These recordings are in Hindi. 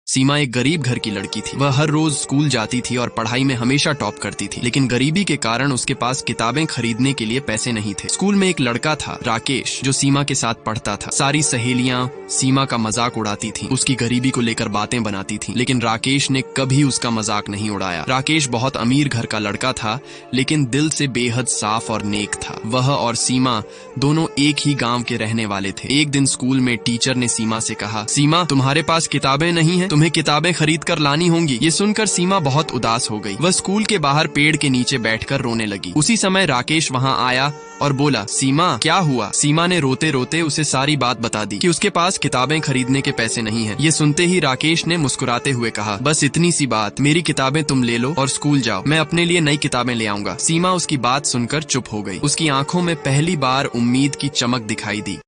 सीमा एक गरीब घर की लड़की थी। वह हर रोज स्कूल जाती थी और पढ़ाई में हमेशा टॉप करती थी, लेकिन गरीबी के कारण उसके पास किताबें खरीदने के लिए पैसे नहीं थे। स्कूल में एक लड़का था, राकेश, जो सीमा के साथ पढ़ता था। सारी सहेलियां सीमा का मजाक उड़ाती थीं, उसकी गरीबी को लेकर बातें बनाती थीं, लेकिन राकेश ने कभी उसका मजाक नहीं उड़ाया। राकेश बहुत अमीर घर का लड़का था, लेकिन दिल से बेहद साफ और नेक था। वह और सीमा दोनों एक ही गांव के रहने वाले थे। एक दिन स्कूल में टीचर ने सीमा से कहा, सीमा, तुम्हारे पास किताबें नहीं हैं, तुम्हें किताबें खरीद कर लानी होंगी। ये सुनकर सीमा बहुत उदास हो गई। वह स्कूल के बाहर पेड़ के नीचे बैठकर रोने लगी। उसी समय राकेश वहां आया और बोला, सीमा, क्या हुआ? सीमा ने रोते रोते उसे सारी बात बता दी कि उसके पास किताबें खरीदने के पैसे नहीं हैं। ये सुनते ही राकेश ने मुस्कुराते हुए कहा, बस इतनी सी बात, मेरी किताबें तुम ले लो और स्कूल जाओ, मैं अपने लिए नई किताबें ले आऊंगा। सीमा उसकी बात सुनकर चुप हो गई। उसकी आंखों में पहली बार उम्मीद की चमक दिखाई दी।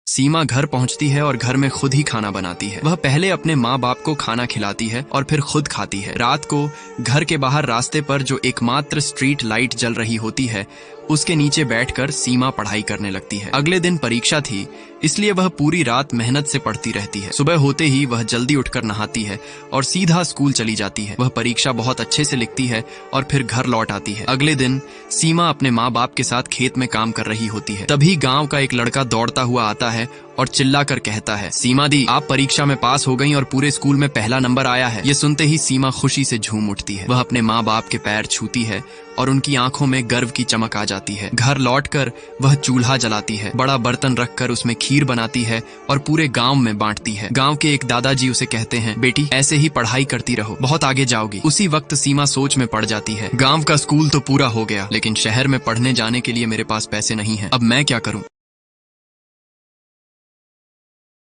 सीमा घर पहुंचती है और घर में खुद ही खाना बनाती है। वह पहले अपने माँ बाप को खाना खिलाती है और फिर खुद खाती है। रात को घर के बाहर रास्ते पर जो एकमात्र स्ट्रीट लाइट जल रही होती है, उसके नीचे बैठकर सीमा पढ़ाई करने लगती है। अगले दिन परीक्षा थी, इसलिए वह पूरी रात मेहनत से पढ़ती रहती है। सुबह होते ही वह जल्दी उठकर नहाती है और सीधा स्कूल चली जाती है। वह परीक्षा बहुत अच्छे से लिखती है और फिर घर लौट आती है। अगले दिन सीमा अपने माँ बाप के साथ खेत में काम कर रही होती है। तभी गांव का एक लड़का दौड़ता हुआ आता है और चिल्लाकर कहता है, सीमा दी, आप परीक्षा में पास हो गई और पूरे स्कूल में पहला नंबर आया है। ये सुनते ही सीमा खुशी से झूम उठती है। वह अपने माँ बाप के पैर छूती है और उनकी आंखों में गर्व की चमक आ जाती है। घर लौटकर वह चूल्हा जलाती है, बड़ा बर्तन रखकर उसमें खीर बनाती है और पूरे गांव में बांटती है। गांव के एक दादाजी उसे कहते हैं, बेटी, ऐसे ही पढ़ाई करती रहो, बहुत आगे जाओगी। उसी वक्त सीमा सोच में पड़ जाती है, गांव का स्कूल तो पूरा हो गया, लेकिन शहर में पढ़ने जाने के लिए मेरे पास पैसे नहीं है। अब मैं क्या करूं?